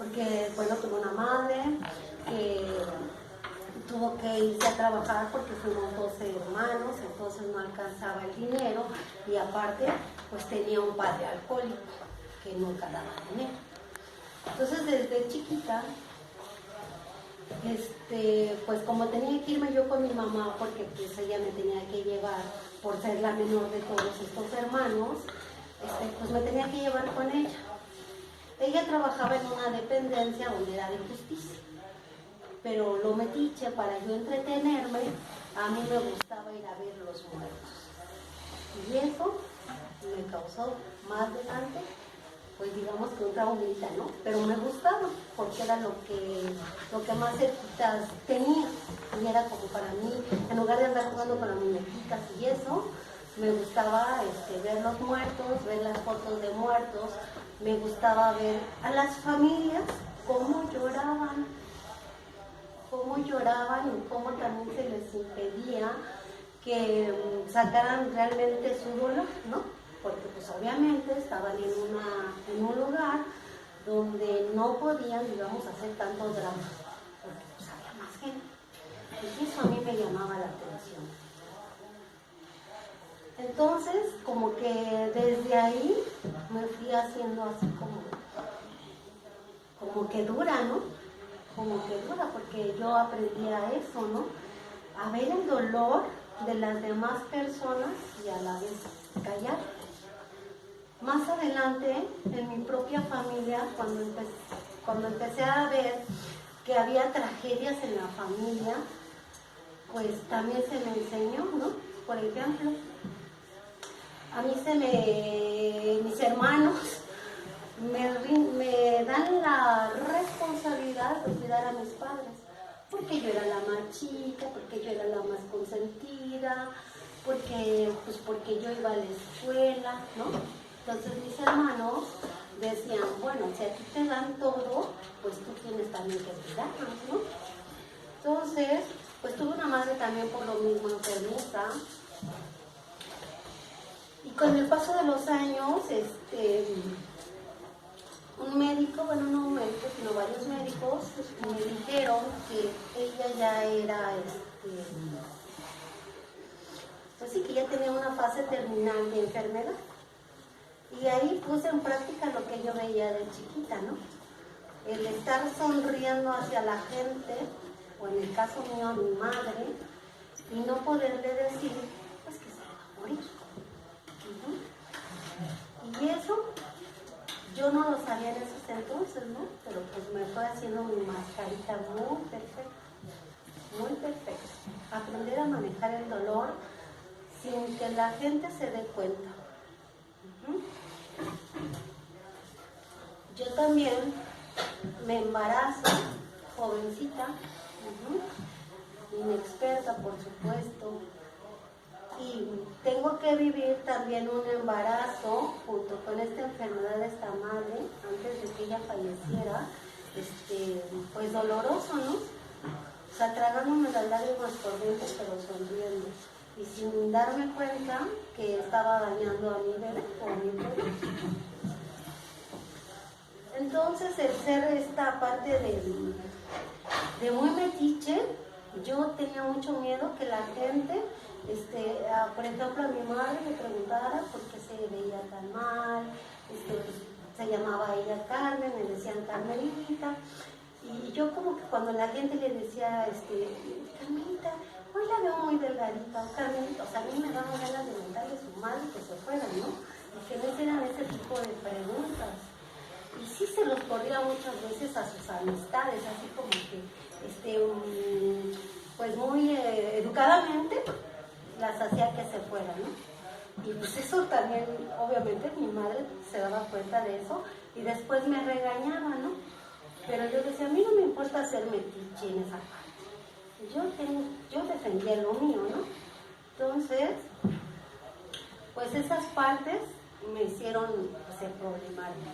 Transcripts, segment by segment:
porque bueno, tuve una madre que tuvo que irse a trabajar porque fuimos 12 hermanos, entonces no alcanzaba el dinero y aparte pues tenía un padre alcohólico que nunca daba dinero. Entonces desde chiquita, pues como tenía que irme yo con mi mamá porque pues ella me tenía que llevar por ser la menor de todos estos hermanos, pues me tenía que llevar con ella. Ella trabajaba en una dependencia donde era de justicia, pero lo metiche para yo entretenerme, a mí me gustaba ir a ver los muertos. Y eso me causó más adelante, pues digamos que un traumita, ¿no? Pero me gustaba, porque era lo que más cerquitas tenía. Y era como para mí, en lugar de andar jugando con las muñequitas y eso, me gustaba ver los muertos, ver las fotos de muertos, me gustaba ver a las familias cómo lloraban y cómo también se les impedía que sacaran realmente su dolor, ¿no? Porque pues obviamente estaban en un lugar donde no podían, digamos, hacer tanto drama, porque pues había más gente. Y eso a mí me llamaba la atención. Entonces, como que desde ahí me fui haciendo así como que dura, ¿no? Como que dura, porque yo aprendí a eso, ¿no? A ver el dolor de las demás personas y a la vez callar. Más adelante, en mi propia familia, cuando empecé a ver que había tragedias en la familia, pues también se me enseñó, ¿no? Por ejemplo, a mí mis hermanos me dan la responsabilidad de cuidar a mis padres, porque yo era la más chica, porque yo era la más consentida, porque yo iba a la escuela, ¿no? Entonces mis hermanos decían, bueno, si a ti te dan todo, pues tú tienes también que cuidarlos, ¿no? Entonces, pues tuve una madre también por lo mismo enfermiza. Y con el paso de los años, un médico, bueno, no un médico, sino varios médicos, me dijeron que ella ya era, pues sí, que ya tenía una fase terminal de enfermedad. Y ahí puse en práctica lo que yo veía de chiquita, ¿no? El estar sonriendo hacia la gente, o en el caso mío a mi madre, y no poderle decir, pues que se va a morir. Y eso yo no lo sabía en esos entonces, ¿no? Pero pues me fue haciendo mi mascarita muy perfecta, muy perfecta. Aprender a manejar el dolor sin que la gente se dé cuenta. Yo también me embarazo, jovencita, inexperta por supuesto, y tengo que vivir también un embarazo junto con esta enfermedad de esta madre, antes de que ella falleciera, pues doloroso, ¿no? O sea, tragándome las lágrimas por dentro, pero sonriendo, y sin darme cuenta que estaba dañando a mi bebé o a mi bebé. Entonces, el ser esta parte de muy metiche, yo tenía mucho miedo que la gente, por ejemplo, a mi madre me preguntara por qué se veía tan mal, se llamaba ella Carmen, me decían Carmelita, y yo como que cuando la gente le decía, Carmelita, hoy la veo muy delgadita, Carmelita, o sea, a mí me daban ganas de mentarle a su madre que se fuera, ¿no? Y que no hicieran ese tipo de preguntas. Y sí se los corría muchas veces a sus amistades, así como que, pues muy educadamente las hacía que se fueran, ¿no? Y pues eso también, obviamente, mi madre se daba cuenta de eso y después me regañaba, ¿no? Pero yo decía, a mí no me importa ser metiche en esa parte. Yo defendía lo mío, ¿no? Entonces, pues esas partes me hicieron ser problemática.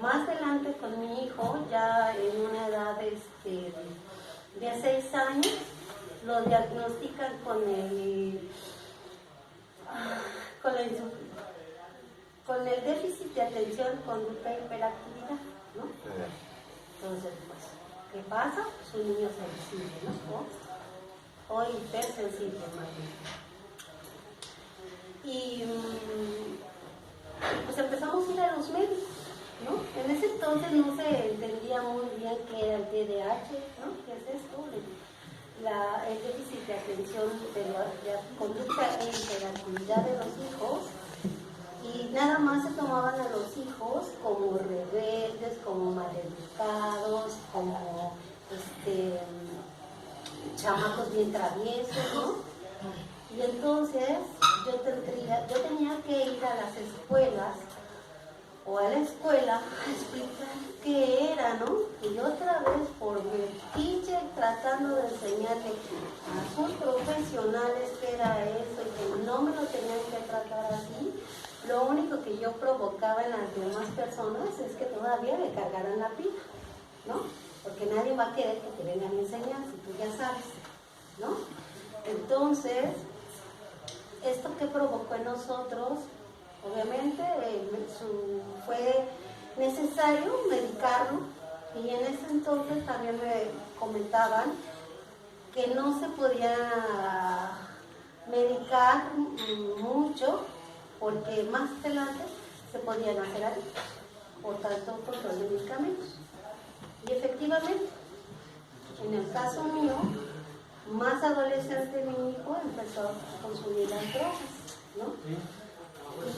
Más adelante con mi hijo, ya en una edad de 6 años, lo diagnostican con el déficit de atención, conducta e hiperactividad, ¿no? pasa, pues un niño sensible, ¿no? O hipersensible, más bien. Y pues empezamos a ir a los médicos, ¿no? En ese entonces no se entendía muy bien qué era el TDAH, ¿no? ¿Qué es esto? El déficit de atención de la conducta e hiperactividad de los hijos, y nada más se tomaban a los hijos como rebeldes, como maleducados, como chamacos bien traviesos, ¿no? Y entonces yo tenía que ir a las escuelas o a la escuela a explicar qué era, ¿no? Y otra vez por metiche tratando de enseñarle a sus profesionales qué era eso y que no me lo tenían que tratar así. Lo único que yo provocaba en las demás personas es que todavía le cargaran la pila, ¿no? Porque nadie va a querer que te vengan a enseñar si tú ya sabes, ¿no? Entonces, ¿esto qué provocó en nosotros? Obviamente fue necesario medicarlo, y en ese entonces también me comentaban que no se podía medicar mucho porque más adelante se podían hacer adictos por tanto control de medicamentos. Y efectivamente, en el caso mío, más adolescente mi hijo empezó a consumir las drogas, ¿no?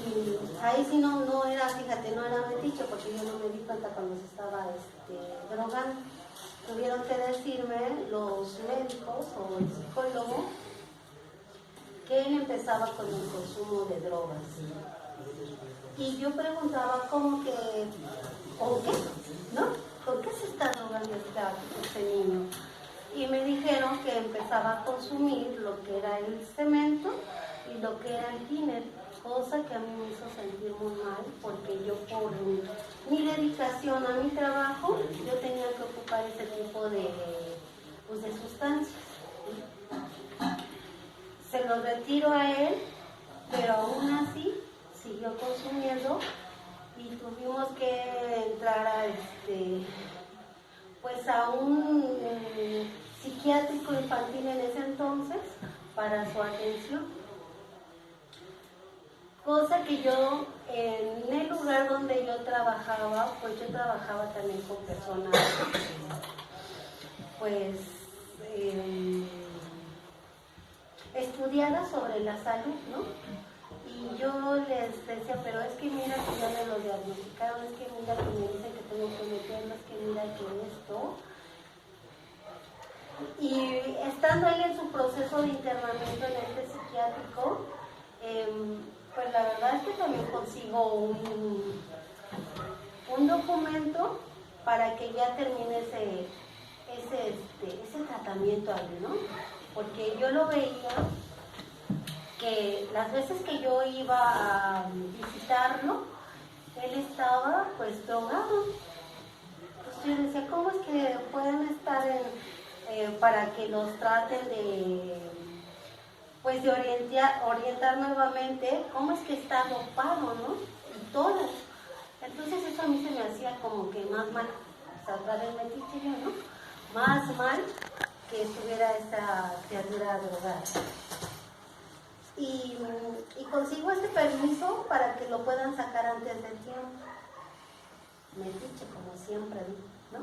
Y ahí sí no era, fíjate, no era metiche porque yo no me di cuenta cuando se estaba drogando. Tuvieron que decirme los médicos o el psicólogo que él empezaba con el consumo de drogas. Y yo preguntaba ¿con qué? ¿No? ¿Con qué se está drogando este niño? Y me dijeron que empezaba a consumir lo que era el cemento y lo que era el tiner, cosa que a mí me hizo sentir muy mal, porque yo por mi dedicación a mi trabajo, yo tenía que ocupar ese tipo de sustancias. Se lo retiro a él, pero aún así siguió consumiendo y tuvimos que entrar a pues a un psiquiátrico infantil en ese entonces para su atención. Cosa que yo, en el lugar donde yo trabajaba, pues yo trabajaba también con personas, pues, estudiadas sobre la salud, ¿no? Y yo les decía, pero es que mira que ya me lo diagnosticaron, es que mira que me dicen que tengo que meterlo, es que mira que esto. Y estando él en su proceso de internamiento en este psiquiátrico, pues la verdad es que también consigo un documento para que ya termine ese tratamiento ahí, ¿no? Porque yo lo veía que las veces que yo iba a visitarlo, él estaba pues drogado. Entonces yo decía, ¿cómo es que pueden estar para que los traten de orientar nuevamente? ¿Cómo es que está dopado, no? Y todo. Entonces eso a mí se me hacía como que más mal, o sea, otra vez metiche yo, ¿no? Más mal que estuviera esta criatura drogada. Y consigo este permiso para que lo puedan sacar antes del tiempo. Metiche, como siempre, ¿no?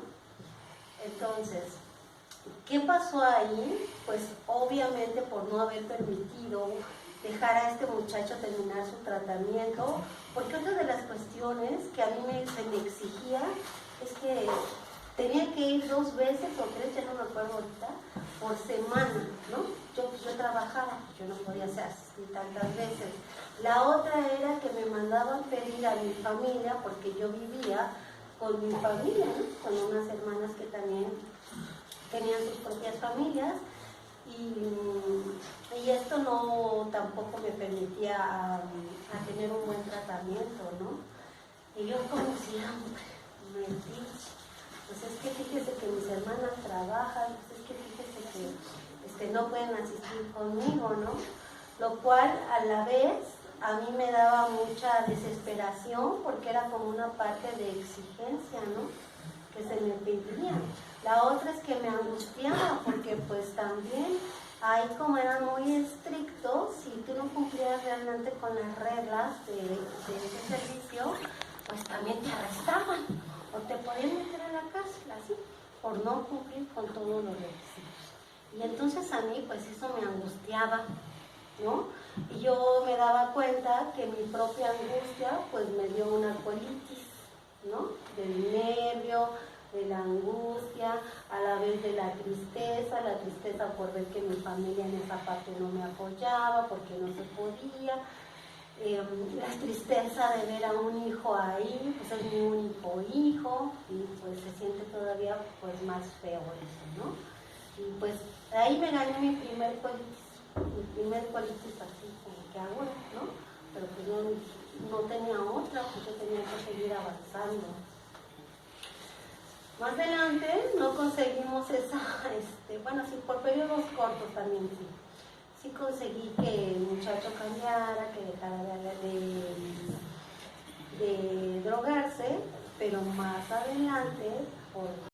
Entonces, ¿qué pasó ahí? Pues obviamente por no haber permitido dejar a este muchacho terminar su tratamiento, porque otra de las cuestiones que a mí se me exigía es que tenía que ir 2 veces o 3, ya no me acuerdo ahorita, por semana, ¿no? Yo trabajaba, yo no podía asistir tantas veces. La otra era que me mandaban pedir a mi familia, porque yo vivía con mi familia, ¿no? Con unas hermanas que también tenían sus propias familias, y esto no tampoco me permitía a tener un buen tratamiento, ¿no? Y yo como siempre, metiche. Pues es que fíjese que mis hermanas trabajan, pues es que fíjese que no pueden asistir conmigo, ¿no? Lo cual a la vez a mí me daba mucha desesperación porque era como una parte de exigencia, ¿no? que se me pedía. La otra es que me angustiaba porque pues también ahí como eran muy estrictos, si tú no cumplías realmente con las reglas de ese servicio, pues también te arrestaban o te podían meter a la cárcel así, por no cumplir con todos los requisitos. Y entonces a mí pues eso me angustiaba, ¿no? Y yo me daba cuenta que mi propia angustia pues me dio una colitis, ¿no? Del nervio, de la angustia, a la vez de la tristeza por ver que mi familia en esa parte no me apoyaba porque no se podía, la tristeza de ver a un hijo ahí, pues es mi único hijo y pues se siente todavía pues más feo eso, ¿no? Y pues ahí me gané mi primer colitis así como que ahora, ¿no? Pero pues no tenía otra, pues yo tenía que seguir avanzando. Más adelante no conseguimos esa, bueno, sí, por periodos cortos también sí. Sí conseguí que el muchacho cambiara, que dejara de drogarse, pero más adelante, por